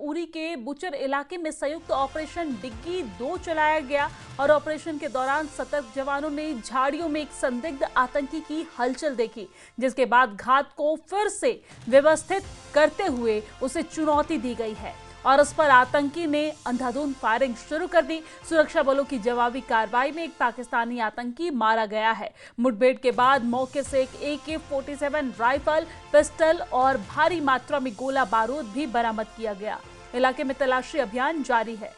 उरी के बुचर इलाके में संयुक्त ऑपरेशन डिग्गी 2 चलाया गया और ऑपरेशन के दौरान सतर्क जवानों ने झाड़ियों में एक संदिग्ध आतंकी की हलचल देखी, जिसके बाद घात को फिर से व्यवस्थित करते हुए उसे चुनौती दी गई है और उस पर आतंकी ने अंधाधुंध फायरिंग शुरू कर दी। सुरक्षा बलों की जवाबी कार्रवाई में एक पाकिस्तानी आतंकी मारा गया है। मुठभेड़ के बाद मौके से एक AK-47 राइफल, पिस्टल और भारी मात्रा में गोला बारूद भी बरामद किया गया। इलाके में तलाशी अभियान जारी है।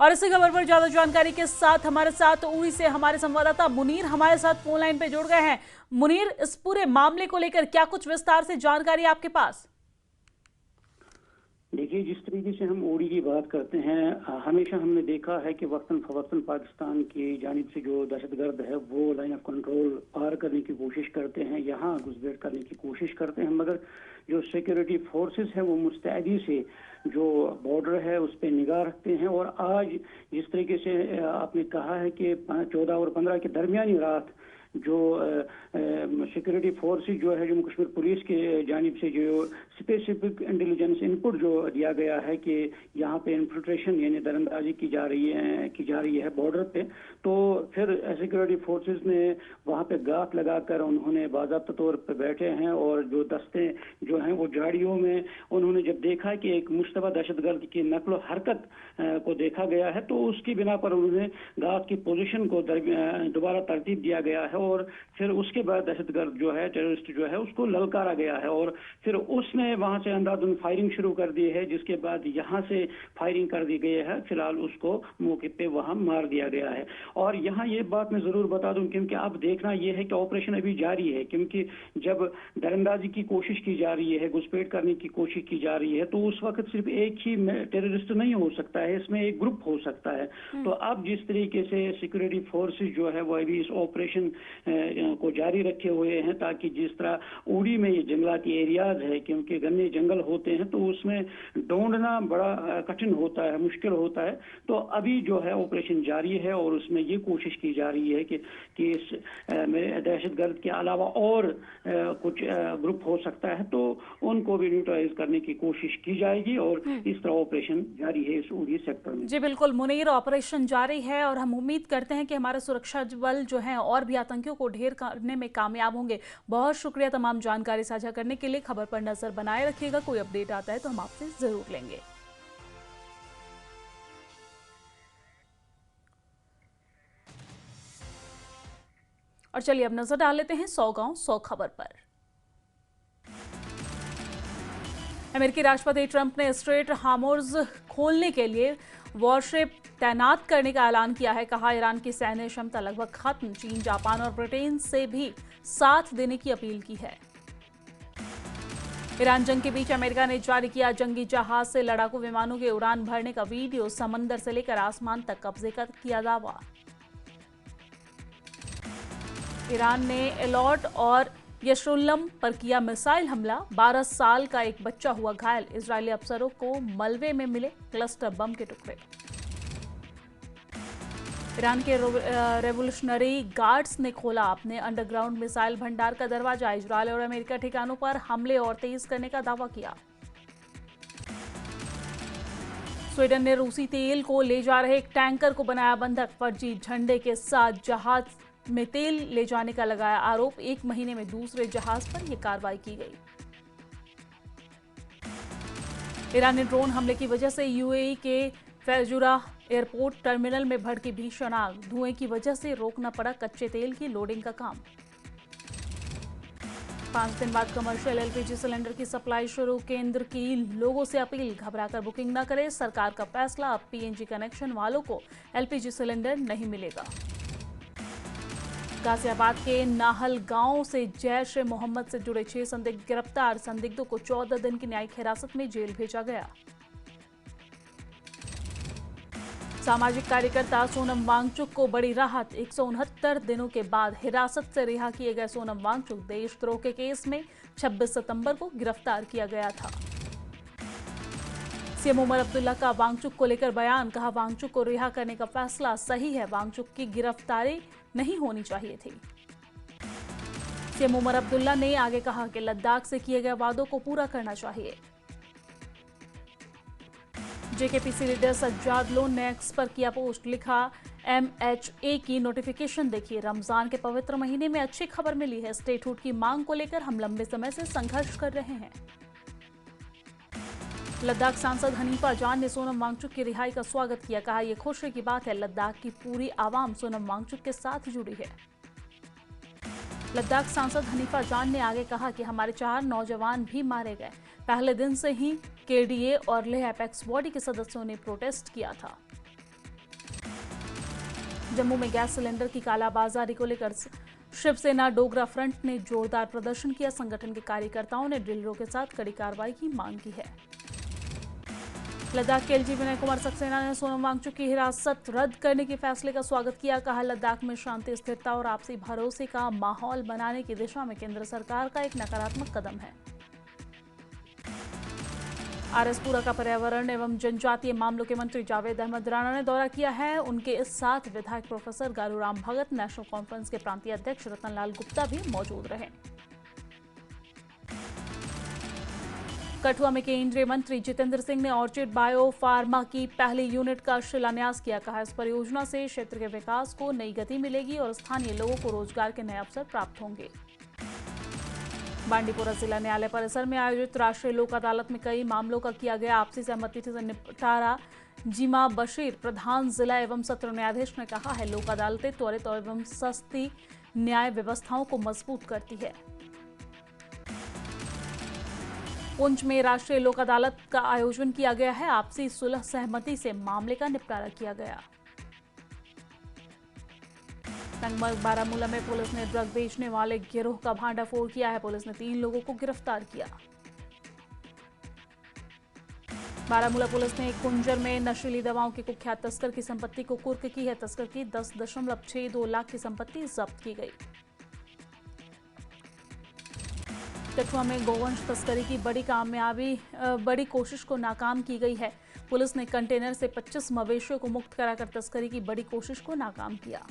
और इसी खबर पर ज्यादा जानकारी के साथ हमारे साथ उरी से हमारे संवाददाता मुनीर हमारे साथ फोन लाइन पे जुड़ गए हैं। मुनीर, इस पूरे मामले को लेकर क्या कुछ विस्तार से जानकारी आपके पास? देखिए, जिस तरीके से हम उरी की बात करते हैं, हमेशा हमने देखा है कि वक्तन फवक्तन पाकिस्तान की जानिब से जो दहशतगर्द है वो लाइन ऑफ कंट्रोल पार करने की कोशिश करते हैं, यहाँ घुसपैठ करने की कोशिश करते हैं, मगर जो सिक्योरिटी फोर्सेस हैं वो मुस्तैदी से जो बॉर्डर है उस पर निगाह रखते हैं। और आज जिस तरीके से आपने कहा है कि 14 और 15 के दरमियानी रात जो सिक्योरिटी फोर्सेस जो है जम्मू कश्मीर पुलिस के जानिब से जो स्पेसिफिक इंटेलिजेंस इनपुट जो दिया गया है कि यहाँ पे इन्फिल्ट्रेशन यानी दरअंदाजी की जा रही है बॉर्डर पे, तो फिर सिक्योरिटी फोर्सेस ने वहाँ पे गात लगाकर उन्होंने बाज़ाब्ता तौर पर बैठे हैं और जो दस्ते जो हैं वो झाड़ियों में उन्होंने जब देखा कि एक मुश्तबा दहशतगर्द की नकलो हरकत को देखा गया है तो उसकी बिना पर उन्होंने गात की पोजीशन को दोबारा तरतीब दिया गया है और फिर उसके बाद दहशतगर्द जो है, टेररिस्ट जो है, उसको ललकारा गया है और फिर उसने वहां से अंधाधुंध फायरिंग शुरू कर दी है, जिसके बाद यहाँ से फायरिंग कर दी गई है। फिलहाल उसको मौके पे वहां मार दिया गया है। और यहाँ ये बात मैं जरूर बता दूं क्योंकि अब देखना यह है कि ऑपरेशन अभी जारी है, क्योंकि जब दरअंदाजी की कोशिश की जा रही है, घुसपैठ करने की कोशिश की जा रही है, तो उस वक्त सिर्फ एक ही टेररिस्ट नहीं हो सकता है, इसमें एक ग्रुप हो सकता है। तो अब जिस तरीके से सिक्योरिटी फोर्सेज जो है वो अभी इस ऑपरेशन को जारी रखे हुए हैं ताकि जिस तरह उरी में ये जंगलाती एरियाज है, क्योंकि घने जंगल होते हैं तो उसमें ढूंढना बड़ा कठिन होता है, मुश्किल होता है। तो अभी जो है ऑपरेशन जारी है और उसमें ये कोशिश की जा रही है कि इस दहशतगर्द के अलावा और कुछ ग्रुप हो सकता है तो उनको भी न्यूट्रलाइज करने की कोशिश की जाएगी और इस तरह ऑपरेशन जारी है इस उरी सेक्टर में। जी बिल्कुल मुनीर, ऑपरेशन जारी है और हम उम्मीद करते हैं कि हमारे सुरक्षा बल जो है और भी आतंकियों को ढेर करने में कामयाब होंगे। बहुत शुक्रिया तमाम जानकारी साझा करने के लिए। खबर पर नजर बनाए रखिएगा, कोई अपडेट आता है तो हम आपसे जरूर लेंगे। और चलिए अब नजर डाल लेते हैं 100 गांव 100 खबर पर। अमेरिकी राष्ट्रपति ट्रंप ने स्ट्रेट हार्मुज़ खोलने के लिए वॉरशिप तैनात करने का ऐलान किया है। कहा, ईरान की सैन्य क्षमता लगभग खत्म। चीन, जापान और ब्रिटेन से भी साथ देने की अपील की है। ईरान जंग के बीच अमेरिका ने जारी किया जंगी जहाज से लड़ाकू विमानों के उड़ान भरने का वीडियो। समंदर से लेकर आसमान तक कब्जे का किया दावा। ईरान ने एलॉट और यशरुल्लम पर किया मिसाइल हमला। 12 साल का एक बच्चा हुआ घायल। इजरायली अफसरों को मलबे में मिले क्लस्टर बम के टुकड़े। ईरान के रेवोल्यूशनरी गार्ड्स ने खोला अपने अंडरग्राउंड मिसाइल भंडार का दरवाजा। इजरायल और अमेरिका ठिकानों पर हमले और तेज करने का दावा किया। स्वीडन ने रूसी तेल को ले जा रहे एक टैंकर को बनाया बंधक। फर्जी झंडे के साथ जहाज में तेल ले जाने का लगाया आरोप। 1 महीने में दूसरे जहाज पर यह कार्रवाई की गई। ईरान ने ड्रोन हमले की वजह से यूएई के फैजुरा एयरपोर्ट टर्मिनल में भड़की भीषण आग। धुएं की वजह से रोकना पड़ा कच्चे तेल की लोडिंग का काम। 5 दिन बाद कमर्शियल एलपीजी सिलेंडर की सप्लाई शुरू। केंद्र की लोगों से अपील, घबराकर बुकिंग न करें। सरकार का फैसला, अब पीएनजी कनेक्शन वालों को एलपीजी सिलेंडर नहीं मिलेगा। गाजियाबाद के नाहल गांव से जैश ए मोहम्मद से जुड़े 6 संदिग्ध गिरफ्तार। संदिग्धों को 14 दिन की न्यायिक हिरासत में जेल भेजा गया। सामाजिक कार्यकर्ता सोनम वांगचुक को बड़ी राहत। 169 दिनों के बाद हिरासत से रिहा किए गए सोनम वांगचुक देशद्रोह के केस में 26 सितंबर को गिरफ्तार किया गया था। सीएम उमर अब्दुल्ला का वांगचुक को लेकर बयान। कहा, वांगचुक को रिहा करने का फैसला सही है। वांगचुक की गिरफ्तारी नहीं होनी चाहिए थी। सीएम उमर अब्दुल्ला ने आगे कहा कि लद्दाख से किए गए वादों को पूरा करना चाहिए। जेकेपीसी लीडर सज्जाद लोन ने एक्स पर किया पोस्ट, लिखा MHA की नोटिफिकेशन देखिए, रमजान के पवित्र महीने में अच्छी खबर मिली है। स्टेटहुड की मांग को लेकर हम लंबे समय से संघर्ष कर रहे हैं। लद्दाख सांसद हनीफा जान ने सोनम वांगचुक की रिहाई का स्वागत किया, कहा यह खुशी की बात है, लद्दाख की पूरी आवाम सोनम वांगचुक के साथ जुड़ी है। लद्दाख सांसद हनीफा जान ने आगे कहा कि हमारे 4 नौजवान भी मारे गए। पहले दिन से ही KDA और लेह एपेक्स बॉडी के सदस्यों ने प्रोटेस्ट किया था। जम्मू में गैस सिलेंडर की कालाबाजारी को लेकर शिवसेना डोगरा फ्रंट ने जोरदार प्रदर्शन किया। संगठन के कार्यकर्ताओं ने डीलरों के साथ कड़ी कार्रवाई की मांग की है। लद्दाख के LG विनय कुमार सक्सेना ने सोनम वांगचुक की हिरासत रद्द करने के फैसले का स्वागत किया, कहा लद्दाख में शांति, स्थिरता और आपसी भरोसे का माहौल बनाने की दिशा में केंद्र सरकार का एक नकारात्मक कदम है। RSपुरा का पर्यावरण एवं जनजातीय मामलों के मंत्री जावेद अहमद राणा ने दौरा किया है। उनके साथ विधायक प्रोफेसर गारूराम भगत, नेशनल कॉन्फ्रेंस के प्रांतीय अध्यक्ष रतनलाल गुप्ता भी मौजूद रहे। कठुआ में केंद्रीय मंत्री जितेंद्र सिंह ने ऑर्चिड बायो फार्मा की पहली यूनिट का शिलान्यास किया, कहा इस परियोजना से क्षेत्र के विकास को नई गति मिलेगी और स्थानीय लोगों को रोजगार के नए अवसर प्राप्त होंगे। बांडीपुरा जिला न्यायालय परिसर में आयोजित राष्ट्रीय लोक अदालत में कई मामलों का किया गया आपसी सहमति से निपटारा। जीमा बशीर, प्रधान जिला एवं सत्र न्यायाधीश, ने कहा है लोक अदालतें त्वरित एवं सस्ती न्याय व्यवस्थाओं को मजबूत करती है। पुंछ में राष्ट्रीय लोक अदालत का आयोजन किया गया है। आपसी सुलह सहमति से मामले का निपटारा किया गया। बारामूला में पुलिस ने ड्रग बेचने वाले गिरोह का भांडाफोड़ किया है। पुलिस ने 3 लोगों को गिरफ्तार किया। बारामूला पुलिस ने कुंजर में नशीली दवाओं के कुख्यात तस्कर की संपत्ति को कुर्क की है। तस्कर की 10.62 लाख की संपत्ति जब्त की गई। कठुआ में गोवंश तस्करी की बड़ी कोशिश को नाकाम की गई है। पुलिस ने कंटेनर से 25 मवेशियों को मुक्त कराकर तस्करी की बड़ी कोशिश को नाकाम किया।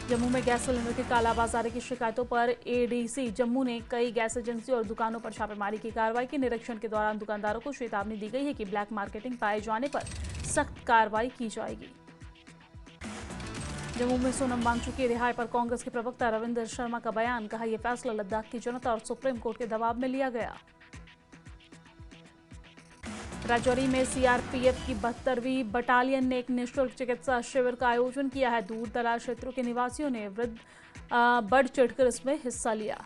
जम्मू में गैस सिलेंडर की कालाबाजारी की शिकायतों पर ADC जम्मू ने कई गैस एजेंसी और दुकानों पर छापेमारी की कार्रवाई की। निरीक्षण के दौरान दुकानदारों को चेतावनी दी गई है कि ब्लैक मार्केटिंग पाए जाने पर सख्त कार्रवाई की जाएगी। जम्मू में सोनम वांगचुक की रिहाई पर कांग्रेस के प्रवक्ता रविंद्र शर्मा का बयान, कहा यह फैसला लद्दाख की जनता और सुप्रीम कोर्ट के दबाव में लिया गया। राजौरी में CRPF की 72वीं बटालियन ने एक निःशुल्क चिकित्सा शिविर का आयोजन किया है। दूर दराज क्षेत्रों के निवासियों ने बढ़ चढ़कर इसमें हिस्सा लिया।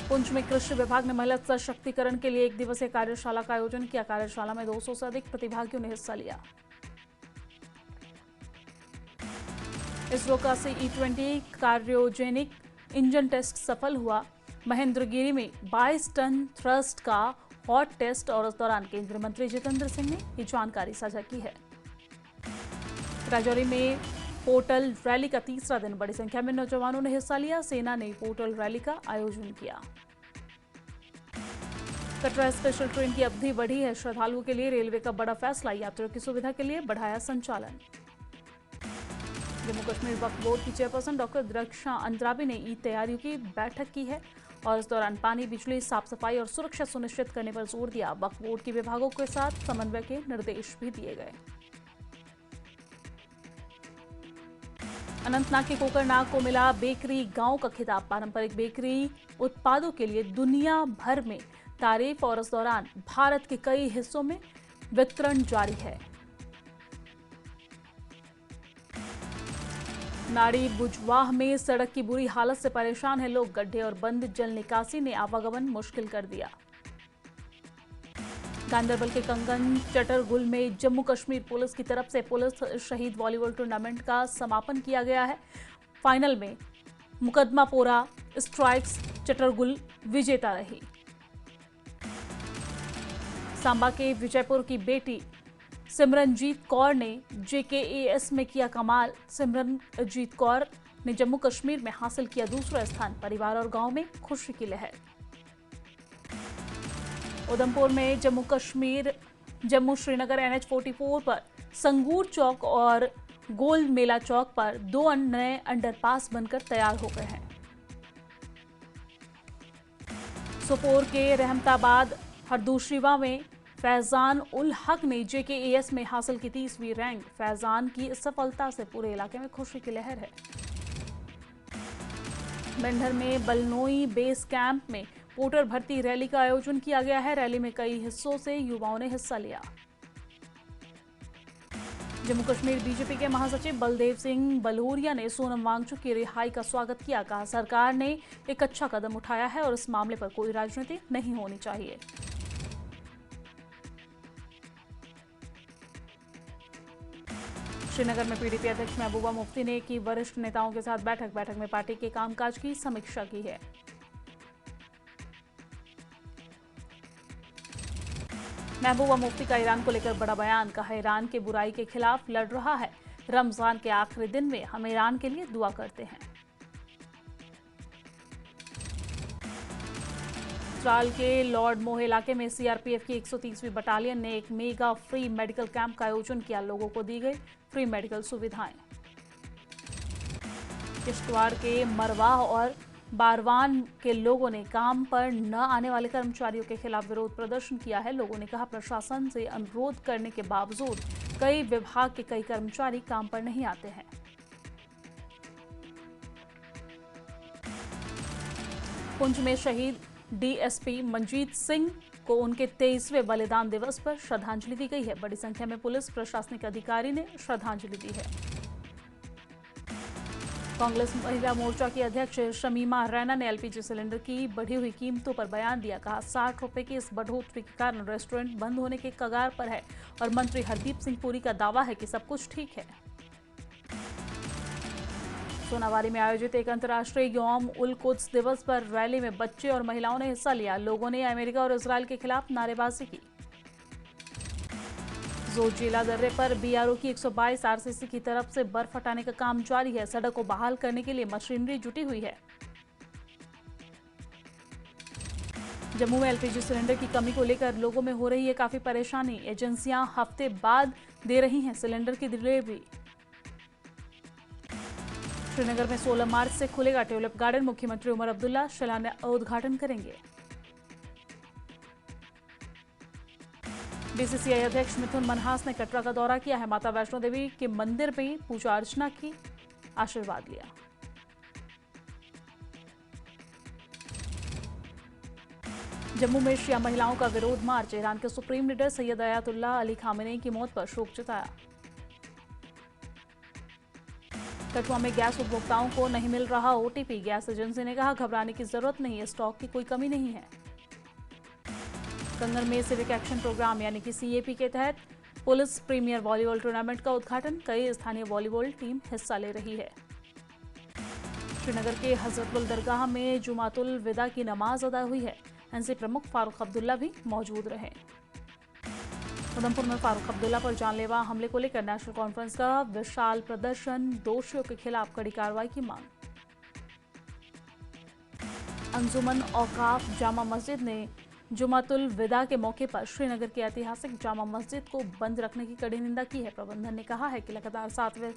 पुंछ में कृषि विभाग ने महिला सशक्तिकरण के लिए 1 दिवसीय कार्यशाला का आयोजन किया। कार्यशाला में 200 से अधिक प्रतिभागियों ने हिस्सा लिया। इसरो का CE-20 कार्योजेनिक इंजन टेस्ट सफल हुआ। महेंद्रगिरी में 22 टन थ्रस्ट का हॉट टेस्ट और उस दौरान केंद्रीय मंत्री जितेंद्र सिंह ने ये जानकारी साझा की है। राजौरी में पोर्टल रैली का तीसरा दिन, बड़ी संख्या में नौजवानों ने हिस्सा लिया। सेना ने पोर्टल रैली का आयोजन किया। कटरा स्पेशल ट्रेन की अवधि बढ़ी है। श्रद्धालुओं के लिए रेलवे का बड़ा फैसला, यात्रियों की सुविधा के लिए बढ़ाया संचालन। जम्मू कश्मीर वक्फ बोर्ड की चेयरपर्सन डॉक्टर दृक्षा अंद्राबी ने ईद तैयारियों की बैठक की है और इस दौरान पानी, बिजली, साफ सफाई और सुरक्षा सुनिश्चित करने पर जोर दिया। वक्फ बोर्ड के विभागों के साथ समन्वय के निर्देश भी दिए गए। अनंतनाग के कोकरनाग को मिला बेकरी गांव का खिताब। पारंपरिक बेकरी उत्पादों के लिए दुनिया भर में तारीफ और इस दौरान भारत के कई हिस्सों में वितरण जारी है। नाड़ी बुजवाह में सड़क की बुरी हालत से परेशान है लोग। गड्ढे और बंद जल निकासी ने आवागमन मुश्किल कर दिया। गांदरबल के कंगन चटरगुल में जम्मू कश्मीर पुलिस की तरफ से पुलिस शहीद वॉलीबॉल टूर्नामेंट का समापन किया गया है। फाइनल में मुकदमापोरा स्ट्राइक्स चटरगुल विजेता रही। सांबा के विजयपुर की बेटी सिमरनजीत कौर ने JKAS में किया कमाल। सिमरनजीत कौर ने जम्मू कश्मीर में हासिल किया दूसरा स्थान। परिवार और गांव में खुशी की लहर। उधमपुर में जम्मू श्रीनगर NH44 पर संगूर चौक और गोल मेला चौक पर 2 नए अंडरपास बनकर तैयार हो गए हैं। सोपोर के रहमताबाद हरदूशीवा में फैजान उल हक ने JKAS में हासिल की 30वीं रैंक। फैजान की इस सफलता से पूरे इलाके में खुशी की लहर है। मेंढर में बलनोई बेस कैंप में वोटर भर्ती रैली का आयोजन किया गया है। रैली में कई हिस्सों से युवाओं ने हिस्सा लिया। जम्मू कश्मीर बीजेपी के महासचिव बलदेव सिंह बलूरिया ने सोनम वांगचुक की रिहाई का स्वागत किया। कहा, सरकार ने एक अच्छा कदम उठाया है और इस मामले पर कोई राजनीति नहीं होनी चाहिए। श्रीनगर में PDP अध्यक्ष महबूबा मुफ्ती ने की वरिष्ठ नेताओं के साथ बैठक में पार्टी के कामकाज की समीक्षा की है। महबूबा मुफ्ती का ईरान को लेकर बड़ा बयान। कहा, ईरान के बुराई के खिलाफ लड़ रहा है। रमजान के आखिरी दिन में हम ईरान के लिए दुआ करते हैं। त्राल के लॉर्ड मोह इलाके में CRPF की 130वीं बटालियन ने एक मेगा फ्री मेडिकल कैंप का आयोजन किया। लोगों को दी गई फ्री मेडिकल सुविधाएं। किश्तवाड़ के मरवाह और बारवान के लोगों ने काम पर न आने वाले कर्मचारियों के खिलाफ विरोध प्रदर्शन किया है। लोगों ने कहा, प्रशासन से अनुरोध करने के बावजूद कई विभाग के कई कर्मचारी काम पर नहीं आते हैं। पुंछ में शहीद DSP मनजीत सिंह को उनके 23वें बलिदान दिवस पर श्रद्धांजलि दी गई है। बड़ी संख्या में पुलिस प्रशासनिक अधिकारी ने श्रद्धांजलि दी है। कांग्रेस महिला मोर्चा की अध्यक्ष शमीमा रैना ने LPG सिलेंडर की बढ़ी हुई कीमतों पर बयान दिया। कहा, 60 रुपए की इस बढ़ोतरी के कारण रेस्टोरेंट बंद होने के कगार पर है और मंत्री हरदीप सिंह पुरी का दावा है कि सब कुछ ठीक है। सोनावारी में आयोजित एक अंतर्राष्ट्रीय यौम उल कुद्स दिवस पर रैली में बच्चे और महिलाओं ने हिस्सा लिया। लोगों ने अमेरिका और इजरायल के खिलाफ नारेबाजी की। जोजिला दर्रे पर BRO की 122 RCC की तरफ से बर्फ हटाने का काम जारी है। सड़क को बहाल करने के लिए मशीनरी जुटी हुई है। जम्मू में LPG सिलेंडर की कमी को लेकर लोगों में हो रही है काफी परेशानी। एजेंसियां हफ्ते बाद दे रही हैं सिलेंडर की डिलीवरी। श्रीनगर में 16 मार्च से खुलेगा ट्यूलिप गार्डन। मुख्यमंत्री उमर अब्दुल्ला शिलान्यास उद्घाटन करेंगे। BCCI अध्यक्ष मिथुन मनहास ने कटरा का दौरा किया है। माता वैष्णो देवी के मंदिर में पूजा अर्चना की, आशीर्वाद लिया। जम्मू में शिया महिलाओं का विरोध मार्च। ईरान के supreme leader Syed Ayatollah Ali Khamenei की मौत पर शोक जताया। कठुआ में गैस उपभोक्ताओं को नहीं मिल रहा OTP। गैस एजेंसी ने कहा, घबराने की जरूरत नहीं है, स्टॉक की कोई कमी नहीं है। कंगन में सिविक एक्शन प्रोग्राम यानी कि CAP के तहत पुलिस प्रीमियर वॉलीबॉल टूर्नामेंट का उद्घाटन। कई स्थानीय वॉलीबॉल टीम हिस्सा ले रही है। श्रीनगर के हजरतुल दरगाह में जुमातुल विदा की नमाज अदा हुई है। NC प्रमुख फारूक अब्दुल्ला भी मौजूद रहे। उधमपुर में फारूक अब्दुल्ला पर जानलेवा हमले को लेकर नेशनल कॉन्फ्रेंस का विशाल प्रदर्शन। दोषियों के खिलाफ कड़ी कार्रवाई की मांग। अंजुमन औकाफ जामा मस्जिद ने जुमातुल विदा के मौके पर श्रीनगर की ऐतिहासिक जामा मस्जिद को बंद रखने की कड़ी निंदा की है। प्रबंधन ने कहा है कि लगातार 7वें